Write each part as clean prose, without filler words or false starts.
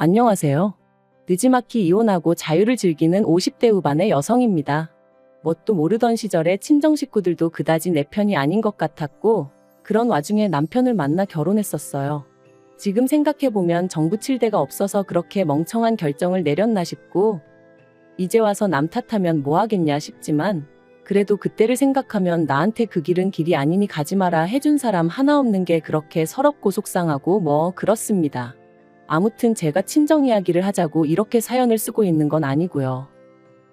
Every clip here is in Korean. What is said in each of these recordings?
안녕하세요. 느지막이 이혼하고 자유를 즐기는 50대 후반의 여성입니다. 뭣도 모르던 시절에 친정 식구들도 그다지 내 편이 아닌 것 같았고, 그런 와중에 남편을 만나 결혼했었어요. 지금 생각해보면 정부 칠대가 없어서 그렇게 멍청한 결정을 내렸나 싶고, 이제 와서 남 탓하면 뭐 하겠냐 싶지만, 그래도 그때를 생각하면 나한테 그 길은 길이 아니니 가지 마라 해준 사람 하나 없는 게 그렇게 서럽고 속상하고 뭐 그렇습니다. 아무튼 제가 친정 이야기를 하자고 이렇게 사연을 쓰고 있는 건 아니고요.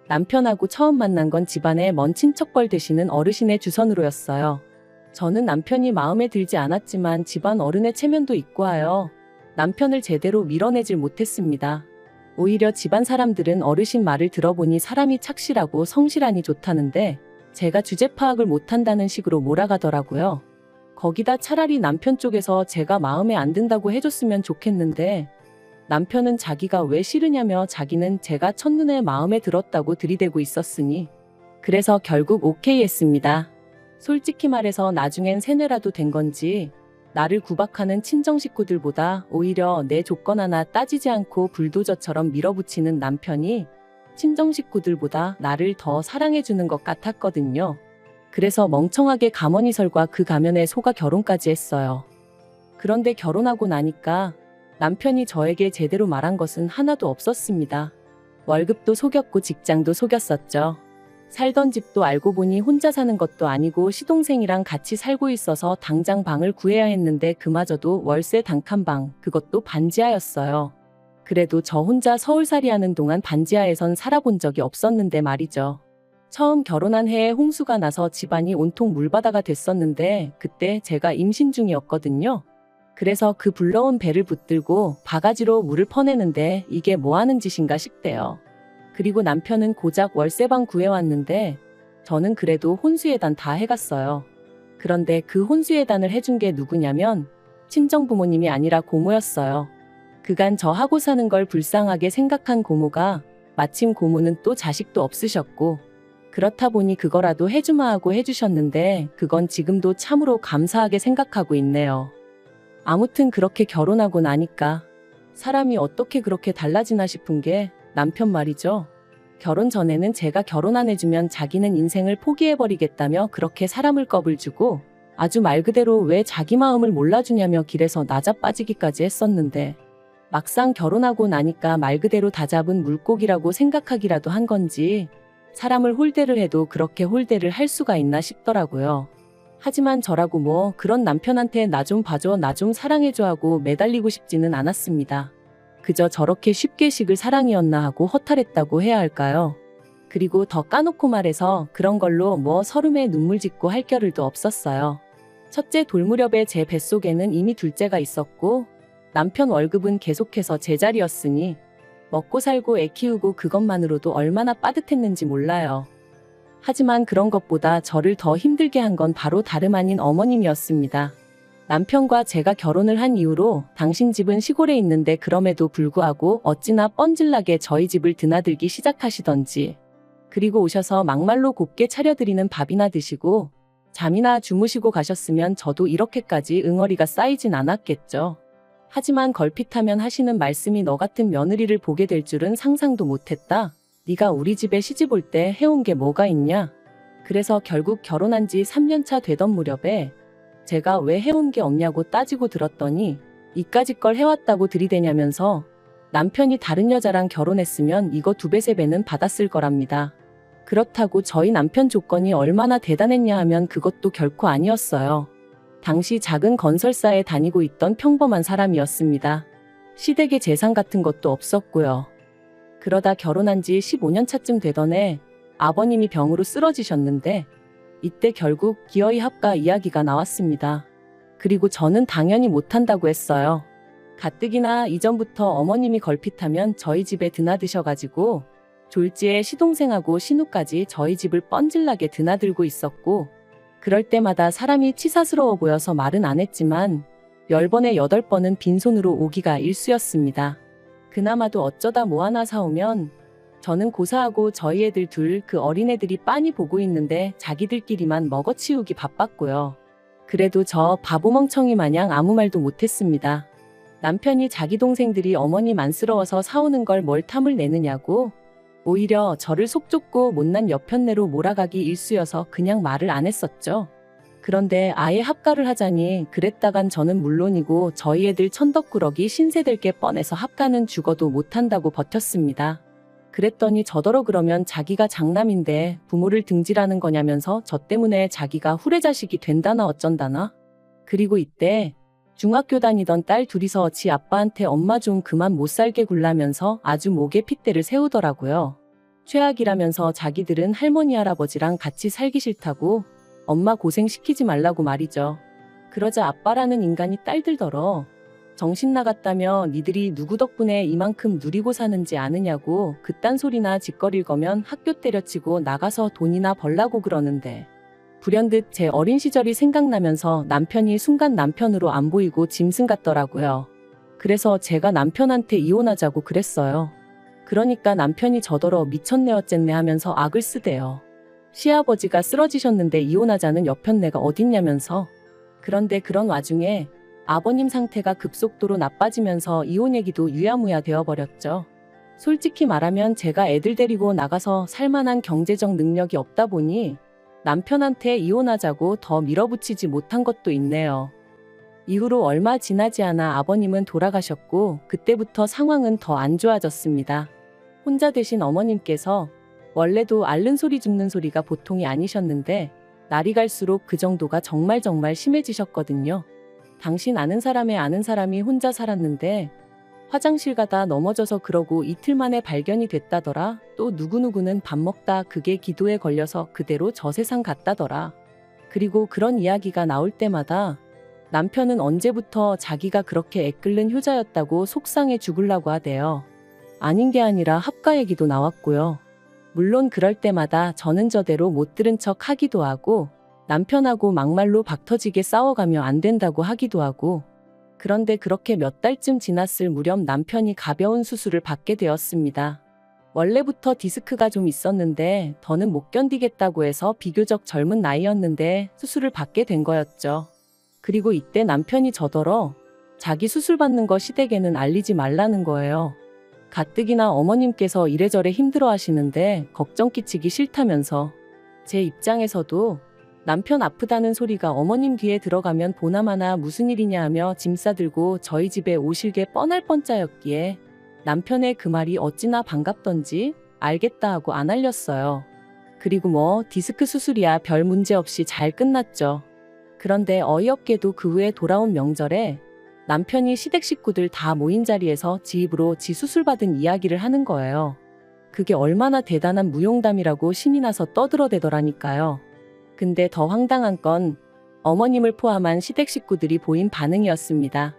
남편하고 처음 만난 건 집안의 먼 친척뻘 되시는 어르신의 주선으로였어요. 저는 남편이 마음에 들지 않았지만 집안 어른의 체면도 있고 하여 남편을 제대로 밀어내질 못했습니다. 오히려 집안 사람들은 어르신 말을 들어보니 사람이 착실하고 성실하니 좋다는데 제가 주제 파악을 못한다는 식으로 몰아가더라고요. 거기다 차라리 남편 쪽에서 제가 마음에 안 든다고 해줬으면 좋겠는데 남편은 자기가 왜 싫으냐며 자기는 제가 첫눈에 마음에 들었다고 들이대고 있었으니 그래서 결국 오케이 했습니다. 솔직히 말해서 나중엔 세뇌라도 된 건지 나를 구박하는 친정 식구들보다 오히려 내 조건 하나 따지지 않고 불도저처럼 밀어붙이는 남편이 친정 식구들보다 나를 더 사랑해주는 것 같았거든요. 그래서 멍청하게 가머니설과 그 가면에 속아 결혼까지 했어요. 그런데 결혼하고 나니까 남편이 저에게 제대로 말한 것은 하나도 없었습니다. 월급도 속였고 직장도 속였었죠. 살던 집도 알고 보니 혼자 사는 것도 아니고 시동생이랑 같이 살고 있어서 당장 방을 구해야 했는데 그마저도 월세 단칸방, 그것도 반지하였어요. 그래도 저 혼자 서울살이 하는 동안 반지하에선 살아본 적이 없었는데 말이죠. 처음 결혼한 해에 홍수가 나서 집안이 온통 물바다가 됐었는데 그때 제가 임신 중이었거든요. 그래서 그 불러온 배를 붙들고 바가지로 물을 퍼내는데 이게 뭐 하는 짓인가 싶대요. 그리고 남편은 고작 월세방 구해왔는데 저는 그래도 혼수예단 다 해갔어요. 그런데 그 혼수예단을 해준 게 누구냐면 친정 부모님이 아니라 고모였어요. 그간 저 하고 사는 걸 불쌍하게 생각한 고모가 마침 고모는 또 자식도 없으셨고 그렇다 보니 그거라도 해주마 하고 해주셨는데 그건 지금도 참으로 감사하게 생각하고 있네요. 아무튼 그렇게 결혼하고 나니까 사람이 어떻게 그렇게 달라지나 싶은 게 남편 말이죠. 결혼 전에는 제가 결혼 안 해주면 자기는 인생을 포기해버리겠다며 그렇게 사람을 겁을 주고 아주 말 그대로 왜 자기 마음을 몰라주냐며 길에서 나자빠지기까지 했었는데 막상 결혼하고 나니까 말 그대로 다 잡은 물고기라고 생각하기라도 한 건지 사람을 홀대를 해도 그렇게 홀대를 할 수가 있나 싶더라고요. 하지만 저라고 뭐 그런 남편한테 나 좀 봐줘 나 좀 사랑해줘 하고 매달리고 싶지는 않았습니다. 그저 저렇게 쉽게 식을 사랑이었나 하고 허탈했다고 해야 할까요? 그리고 더 까놓고 말해서 그런 걸로 뭐 서름에 눈물 짓고 할 겨를도 없었어요. 첫째 돌 무렵에 제 뱃속에는 이미 둘째가 있었고 남편 월급은 계속해서 제자리였으니 먹고 살고 애 키우고 그것만으로도 얼마나 빠듯했는지 몰라요. 하지만 그런 것보다 저를 더 힘들게 한 건 바로 다름 아닌 어머님이었습니다. 남편과 제가 결혼을 한 이후로 당신 집은 시골에 있는데 그럼에도 불구하고 어찌나 뻔질나게 저희 집을 드나들기 시작하시던지 그리고 오셔서 막말로 곱게 차려드리는 밥이나 드시고 잠이나 주무시고 가셨으면 저도 이렇게까지 응어리가 쌓이진 않았겠죠. 하지만 걸핏하면 하시는 말씀이 너 같은 며느리를 보게 될 줄은 상상도 못했다. 네가 우리 집에 시집 올 때 해온 게 뭐가 있냐. 그래서 결국 결혼한 지 3년차 되던 무렵에 제가 왜 해온 게 없냐고 따지고 들었더니 이까짓 걸 해왔다고 들이대냐면서 남편이 다른 여자랑 결혼했으면 이거 2배 3배는 받았을 거랍니다. 그렇다고 저희 남편 조건이 얼마나 대단했냐 하면 그것도 결코 아니었어요. 당시 작은 건설사에 다니고 있던 평범한 사람이었습니다. 시댁에 재산 같은 것도 없었고요. 그러다 결혼한 지 15년 차쯤 되던 해 아버님이 병으로 쓰러지셨는데 이때 결국 기어이 합가 이야기가 나왔습니다. 그리고 저는 당연히 못한다고 했어요. 가뜩이나 이전부터 어머님이 걸핏하면 저희 집에 드나드셔가지고 졸지에 시동생하고 신우까지 저희 집을 뻔질나게 드나들고 있었고 그럴 때마다 사람이 치사스러워 보여서 말은 안 했지만 10번에 8번은 빈손으로 오기가 일쑤였습니다. 그나마도 어쩌다 뭐 하나 사오면 저는 고사하고 저희 애들 둘 그 어린애들이 빤히 보고 있는데 자기들끼리만 먹어치우기 바빴고요. 그래도 저 바보멍청이 마냥 아무 말도 못했습니다. 남편이 자기 동생들이 어머님 안쓰러워서 사오는 걸 뭘 탐을 내느냐고 오히려 저를 속 좁고 못난 여편네로 몰아가기 일쑤여서 그냥 말을 안 했었죠. 그런데 아예 합가를 하자니 그랬다간 저는 물론이고 저희 애들 천덕꾸러기 신세될 게 뻔해서 합가는 죽어도 못한다고 버텼습니다. 그랬더니 저더러 그러면 자기가 장남인데 부모를 등지라는 거냐면서 저 때문에 자기가 후레자식이 된다나 어쩐다나. 그리고 이때 중학교 다니던 딸 둘이서 지 아빠한테 엄마 좀 그만 못살게 굴라면서 아주 목에 핏대를 세우더라고요. 최악이라면서 자기들은 할머니 할아버지랑 같이 살기 싫다고 엄마 고생시키지 말라고 말이죠. 그러자 아빠라는 인간이 딸들더러 정신 나갔다며 니들이 누구 덕분에 이만큼 누리고 사는지 아느냐고 그딴 소리나 짓거릴 거면 학교 때려치고 나가서 돈이나 벌라고 그러는데 불현듯 제 어린 시절이 생각나면서 남편이 순간 남편으로 안 보이고 짐승 같더라고요. 그래서 제가 남편한테 이혼하자고 그랬어요. 그러니까 남편이 저더러 미쳤네 어쨌네 하면서 악을 쓰대요. 시아버지가 쓰러지셨는데 이혼하자는 여편네가 어딨냐면서. 그런데 그런 와중에 아버님 상태가 급속도로 나빠지면서 이혼 얘기도 유야무야 되어버렸죠. 솔직히 말하면 제가 애들 데리고 나가서 살만한 경제적 능력이 없다 보니 남편한테 이혼하자고 더 밀어붙이지 못한 것도 있네요. 이후로 얼마 지나지 않아 아버님은 돌아가셨고 그때부터 상황은 더 안 좋아졌습니다. 혼자 되신 어머님께서 원래도 앓는 소리 죽는 소리가 보통이 아니셨는데 날이 갈수록 그 정도가 정말 심해지셨거든요. 당신 아는 사람의 아는 사람이 혼자 살았는데 화장실 가다 넘어져서 그러고 이틀 만에 발견이 됐다더라. 또 누구누구는 밥 먹다 그게 기도에 걸려서 그대로 저 세상 갔다더라. 그리고 그런 이야기가 나올 때마다 남편은 언제부터 자기가 그렇게 애끓는 효자였다고 속상해 죽으려고 하대요. 아닌 게 아니라 합가 얘기도 나왔고요. 물론 그럴 때마다 저는 저대로 못 들은 척 하기도 하고 남편하고 막말로 박터지게 싸워가며 안 된다고 하기도 하고. 그런데 그렇게 몇 달쯤 지났을 무렵 남편이 가벼운 수술을 받게 되었습니다. 원래부터 디스크가 좀 있었는데 더는 못 견디겠다고 해서 비교적 젊은 나이였는데 수술을 받게 된 거였죠. 그리고 이때 남편이 저더러 자기 수술 받는 거 시댁에는 알리지 말라는 거예요. 가뜩이나 어머님께서 이래저래 힘들어 하시는데 걱정 끼치기 싫다면서. 제 입장에서도 남편 아프다는 소리가 어머님 귀에 들어가면 보나마나 무슨 일이냐 하며 짐 싸들고 저희 집에 오실 게 뻔할 뻔짜였기에 남편의 그 말이 어찌나 반갑던지 알겠다 하고 안 알렸어요. 그리고 뭐 디스크 수술이야 별 문제 없이 잘 끝났죠. 그런데 어이없게도 그 후에 돌아온 명절에 남편이 시댁 식구들 다 모인 자리에서 지 입으로 지 수술 받은 이야기를 하는 거예요. 그게 얼마나 대단한 무용담이라고 신이 나서 떠들어대더라니까요. 근데 더 황당한 건 어머님을 포함한 시댁 식구들이 보인 반응이었습니다.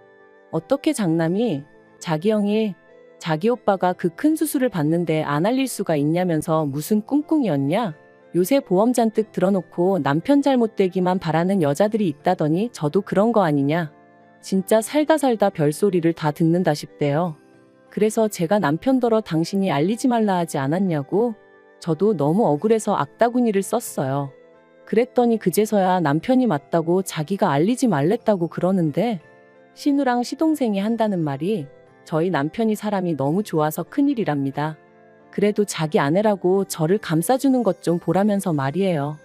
어떻게 장남이 자기 형이 자기 오빠가 그 큰 수술을 받는데 안 알릴 수가 있냐면서 무슨 꿍꿍이었냐? 요새 보험 잔뜩 들어놓고 남편 잘못되기만 바라는 여자들이 있다더니 저도 그런 거 아니냐? 진짜 살다 별소리를 다 듣는다 싶대요. 그래서 제가 남편더러 당신이 알리지 말라 하지 않았냐고 저도 너무 억울해서 악다구니를 썼어요. 그랬더니 그제서야 남편이 맞다고 자기가 알리지 말랬다고 그러는데 신우랑 시동생이 한다는 말이 저희 남편이 사람이 너무 좋아서 큰일이랍니다. 그래도 자기 아내라고 저를 감싸주는 것 좀 보라면서 말이에요.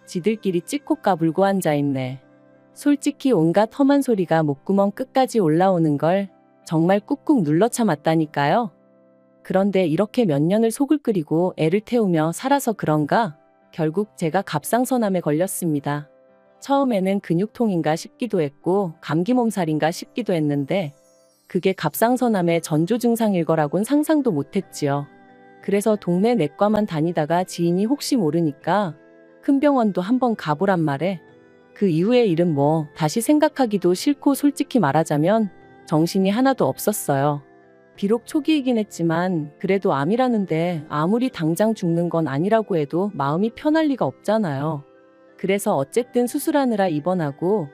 지들끼리 찍고 까불고 앉아있네. 솔직히 온갖 험한 소리가 목구멍 끝까지 올라오는 걸 정말 꾹꾹 눌러 참았다니까요. 그런데 이렇게 몇 년을 속을 끓이고 애를 태우며 살아서 그런가 결국 제가 갑상선암에 걸렸습니다. 처음에는 근육통인가 싶기도 했고 감기 몸살인가 싶기도 했는데 그게 갑상선암의 전조 증상일 거라곤 상상도 못했지요. 그래서 동네 내과만 다니다가 지인이 혹시 모르니까 큰 병원도 한번 가보란 말에 그 이후의 일은 뭐 다시 생각하기도 싫고 솔직히 말하자면 정신이 하나도 없었어요. 비록 초기이긴 했지만 그래도 암이라는데 아무리 당장 죽는 건 아니라고 해도 마음이 편할 리가 없잖아요. 그래서 어쨌든 수술하느라 입원하고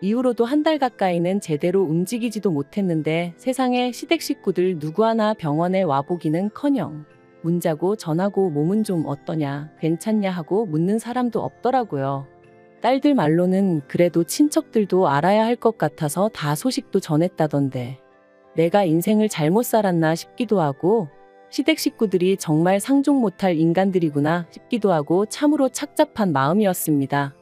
이후로도 한 달 가까이는 제대로 움직이지도 못했는데 세상에 시댁 식구들 누구 하나 병원에 와보기는커녕 문자고 전하고 몸은 좀 어떠냐 괜찮냐 하고 묻는 사람도 없더라고요. 딸들 말로는 그래도 친척들도 알아야 할 것 같아서 다 소식도 전했다던데 내가 인생을 잘못 살았나 싶기도 하고 시댁 식구들이 정말 상종 못할 인간들이구나 싶기도 하고 참으로 착잡한 마음이었습니다.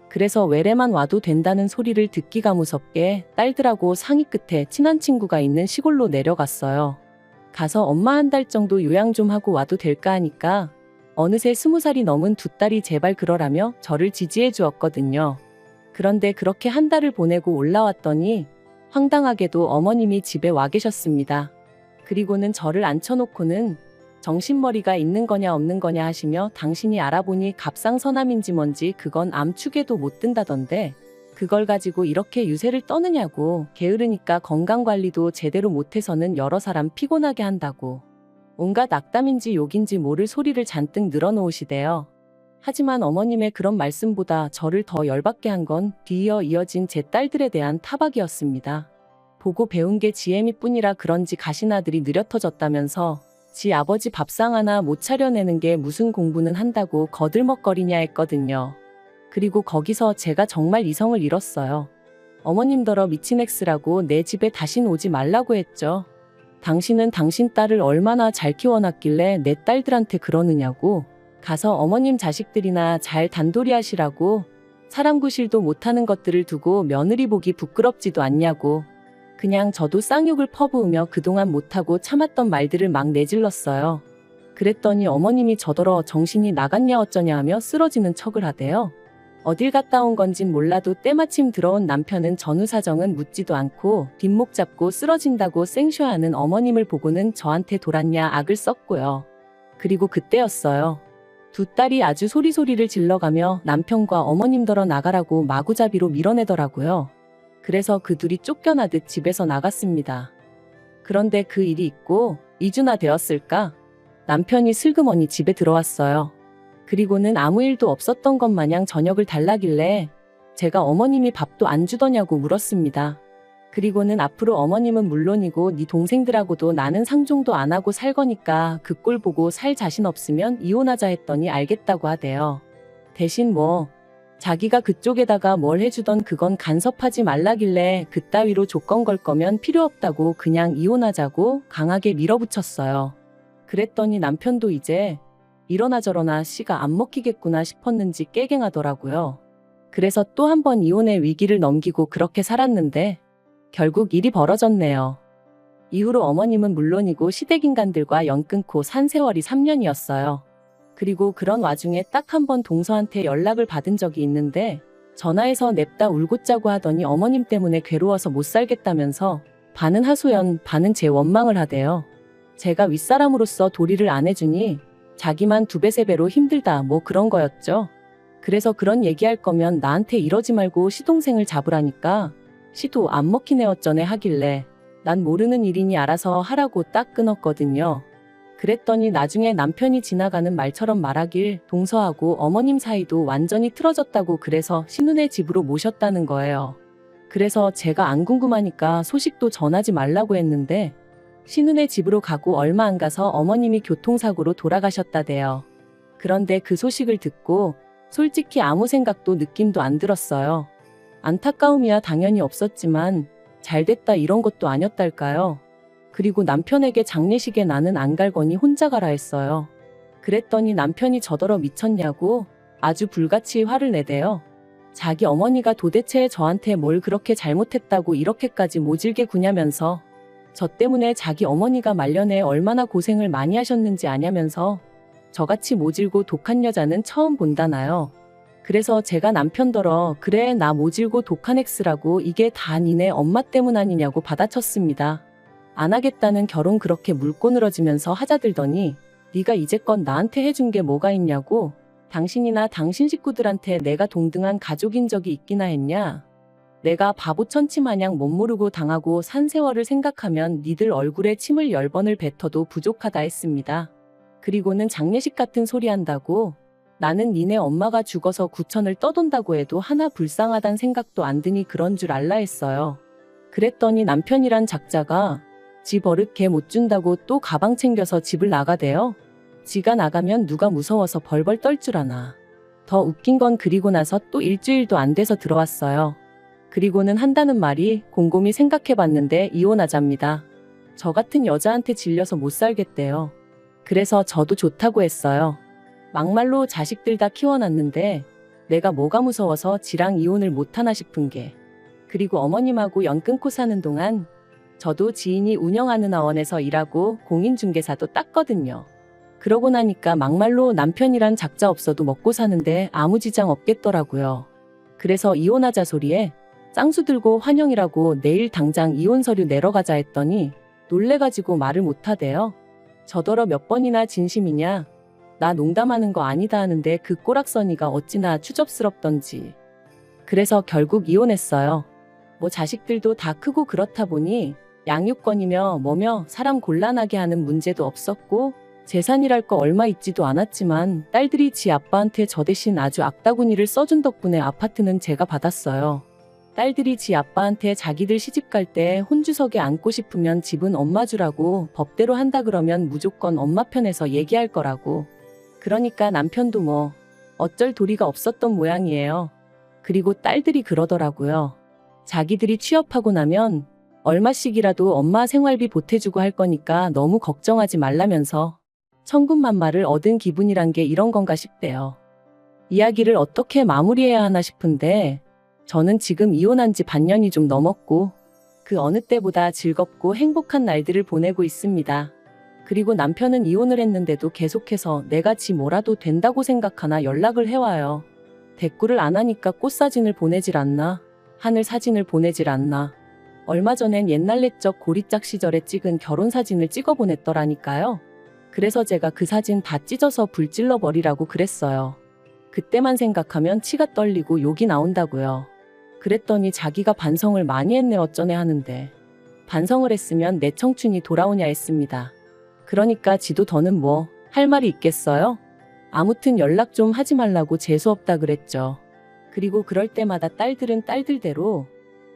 그래서 외래만 와도 된다는 소리를 듣기가 무섭게 딸들하고 상의 끝에 친한 친구가 있는 시골로 내려갔어요. 가서 엄마 한 달 정도 요양 좀 하고 와도 될까 하니까 어느새 20살이 넘은 두 딸이 제발 그러라며 저를 지지해 주었거든요. 그런데 그렇게 한 달을 보내고 올라왔더니 황당하게도 어머님이 집에 와 계셨습니다. 그리고는 저를 앉혀놓고는 정신머리가 있는 거냐 없는 거냐 하시며 당신이 알아보니 갑상선암인지 뭔지 그건 암축에도 못 든다던데 그걸 가지고 이렇게 유세를 떠느냐고 게으르니까 건강관리도 제대로 못해서는 여러 사람 피곤하게 한다고 온갖 악담인지 욕인지 모를 소리를 잔뜩 늘어놓으시대요. 하지만 어머님의 그런 말씀보다 저를 더 열받게 한 건 뒤이어 이어진 제 딸들에 대한 타박이었습니다. 보고 배운 게 지혜미뿐이라 그런지 가시나들이 느려 터졌다면서 지 아버지 밥상 하나 못 차려내는 게 무슨 공부는 한다고 거들먹거리냐 했거든요. 그리고 거기서 제가 정말 이성을 잃었어요. 어머님더러 미친 엑스라고 내 집에 다신 오지 말라고 했죠. 당신은 당신 딸을 얼마나 잘 키워놨길래 내 딸들한테 그러느냐고 가서 어머님 자식들이나 잘 단돌이 하시라고 사람 구실도 못하는 것들을 두고 며느리 보기 부끄럽지도 않냐고 그냥 저도 쌍욕을 퍼부으며 그동안 못하고 참았던 말들을 막 내질렀어요. 그랬더니 어머님이 저더러 정신이 나갔냐 어쩌냐 하며 쓰러지는 척을 하대요. 어딜 갔다 온 건진 몰라도 때마침 들어온 남편은 전후 사정은 묻지도 않고 뒷목 잡고 쓰러진다고 생쇼하는 어머님을 보고는 저한테 돌았냐 악을 썼고요. 그리고 그때였어요. 두 딸이 아주 소리소리를 질러가며 남편과 어머님더러 나가라고 마구잡이로 밀어내더라고요. 그래서 그 둘이 쫓겨나듯 집에서 나갔습니다. 그런데 그 일이 있고 2주나 되었을까? 남편이 슬그머니 집에 들어왔어요. 그리고는 아무 일도 없었던 것 마냥 저녁을 달라길래 제가 어머님이 밥도 안 주더냐고 물었습니다. 그리고는 앞으로 어머님은 물론이고 네 동생들하고도 나는 상종도 안 하고 살 거니까 그 꼴 보고 살 자신 없으면 이혼하자 했더니 알겠다고 하대요. 대신 자기가 그쪽에다가 뭘 해주던 그건 간섭하지 말라길래 그따위로 조건 걸 거면 필요 없다고 그냥 이혼하자고 강하게 밀어붙였어요. 그랬더니 남편도 이제 이러나 저러나 씨가 안 먹히겠구나 싶었는지 깨갱하더라고요. 그래서 또 한 번 이혼의 위기를 넘기고 그렇게 살았는데 결국 일이 벌어졌네요. 이후로 어머님은 물론이고 시댁인간들과 연 끊고 산 세월이 3년이었어요. 그리고 그런 와중에 딱 한 번 동서한테 연락을 받은 적이 있는데 전화해서 냅다 울고 짜고 하더니 어머님 때문에 괴로워서 못 살겠다면서 반은 하소연 반은 제 원망을 하대요. 제가 윗사람으로서 도리를 안 해주니 자기만 2배 3배로 힘들다 그런 거였죠. 그래서 그런 얘기할 거면 나한테 이러지 말고 시동생을 잡으라니까 시도 안 먹히네 어쩌네 하길래 난 모르는 일이니 알아서 하라고 딱 끊었거든요. 그랬더니 나중에 남편이 지나가는 말처럼 말하길 동서하고 어머님 사이도 완전히 틀어졌다고 그래서 신우네 집으로 모셨다는 거예요. 그래서 제가 안 궁금하니까 소식도 전하지 말라고 했는데 신우네 집으로 가고 얼마 안 가서 어머님이 교통사고로 돌아가셨다대요. 그런데 그 소식을 듣고 솔직히 아무 생각도 느낌도 안 들었어요. 안타까움이야 당연히 없었지만 잘됐다 이런 것도 아니었달까요. 그리고 남편에게 장례식에 나는 안 갈 거니 혼자 가라 했어요. 그랬더니 남편이 저더러 미쳤냐고 아주 불같이 화를 내대요. 자기 어머니가 도대체 저한테 뭘 그렇게 잘못했다고 이렇게까지 모질게 구냐면서 저 때문에 자기 어머니가 말년에 얼마나 고생을 많이 하셨는지 아냐면서 저같이 모질고 독한 여자는 처음 본다나요. 그래서 제가 남편더러 그래 나 모질고 독한 엑스라고 이게 다 니네 엄마 때문 아니냐고 받아쳤습니다. 안 하겠다는 결혼 그렇게 물고 늘어지면서 하자들더니 네가 이제껏 나한테 해준 게 뭐가 있냐고 당신이나 당신 식구들한테 내가 동등한 가족인 적이 있기나 했냐. 내가 바보 천치 마냥 못 모르고 당하고 산 세월을 생각하면 니들 얼굴에 침을 10번을 뱉어도 부족하다 했습니다. 그리고는 장례식 같은 소리 한다고 나는 니네 엄마가 죽어서 구천을 떠돈다고 해도 하나 불쌍하단 생각도 안 드니 그런 줄 알라 했어요. 그랬더니 남편이란 작자가 지 버릇 개 못 준다고 또 가방 챙겨서 집을 나가대요. 지가 나가면 누가 무서워서 벌벌 떨 줄 아나. 더 웃긴 건 그리고 나서 또 일주일도 안 돼서 들어왔어요. 그리고는 한다는 말이 곰곰이 생각해봤는데 이혼하자입니다. 저 같은 여자한테 질려서 못 살겠대요. 그래서 저도 좋다고 했어요. 막말로 자식들 다 키워놨는데 내가 뭐가 무서워서 지랑 이혼을 못하나 싶은 게. 그리고 어머님하고 연 끊고 사는 동안 저도 지인이 운영하는 하원에서 일하고 공인중개사도 땄거든요. 그러고 나니까 막말로 남편이란 작자 없어도 먹고 사는데 아무 지장 없겠더라고요. 그래서 이혼하자 소리에 쌍수 들고 환영이라고 내일 당장 이혼 서류 내러 가자 했더니 놀래가지고 말을 못하대요. 저더러 몇 번이나 진심이냐? 나 농담하는 거 아니다 하는데 그 꼬락서니가 어찌나 추접스럽던지. 그래서 결국 이혼했어요. 뭐 자식들도 다 크고 그렇다 보니 양육권이며 뭐며 사람 곤란하게 하는 문제도 없었고 재산이랄 거 얼마 있지도 않았지만 딸들이 지 아빠한테 저 대신 아주 악다구니를 써준 덕분에 아파트는 제가 받았어요. 딸들이 지 아빠한테 자기들 시집갈 때 혼주석에 앉고 싶으면 집은 엄마 주라고 법대로 한다 그러면 무조건 엄마 편에서 얘기할 거라고. 그러니까 남편도 뭐 어쩔 도리가 없었던 모양이에요. 그리고 딸들이 그러더라고요. 자기들이 취업하고 나면 얼마씩이라도 엄마 생활비 보태주고 할 거니까 너무 걱정하지 말라면서 천군만마를 얻은 기분이란 게 이런 건가 싶대요. 이야기를 어떻게 마무리해야 하나 싶은데 저는 지금 이혼한 지 반년이 좀 넘었고 그 어느 때보다 즐겁고 행복한 날들을 보내고 있습니다. 그리고 남편은 이혼을 했는데도 계속해서 내가 지 뭐라도 된다고 생각하나 연락을 해와요. 대꾸를 안 하니까 꽃사진을 보내질 않나? 하늘 사진을 보내질 않나? 얼마 전엔 옛날 내적 고리짝 시절에 찍은 결혼사진을 찍어 보냈더라니까요. 그래서 제가 그 사진 다 찢어서 불질러 버리라고 그랬어요. 그때만 생각하면 치가 떨리고 욕이 나온다고요. 그랬더니 자기가 반성을 많이 했네 어쩌네 하는데 반성을 했으면 내 청춘이 돌아오냐 했습니다. 그러니까 지도 더는 뭐 할 말이 있겠어요? 아무튼 연락 좀 하지 말라고 재수없다 그랬죠. 그리고 그럴 때마다 딸들은 딸들대로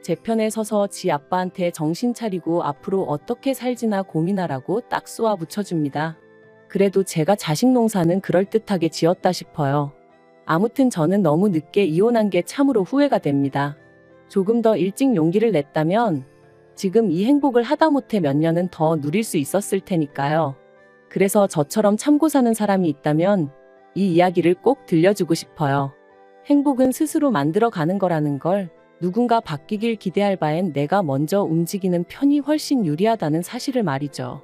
제 편에 서서 지 아빠한테 정신 차리고 앞으로 어떻게 살지나 고민하라고 딱 쏘아 붙여줍니다. 그래도 제가 자식 농사는 그럴듯하게 지었다 싶어요. 아무튼 저는 너무 늦게 이혼한 게 참으로 후회가 됩니다. 조금 더 일찍 용기를 냈다면 지금 이 행복을 하다못해 몇 년은 더 누릴 수 있었을 테니까요. 그래서 저처럼 참고 사는 사람이 있다면 이 이야기를 꼭 들려주고 싶어요. 행복은 스스로 만들어가는 거라는 걸 누군가 바뀌길 기대할 바엔 내가 먼저 움직이는 편이 훨씬 유리하다는 사실을 말이죠.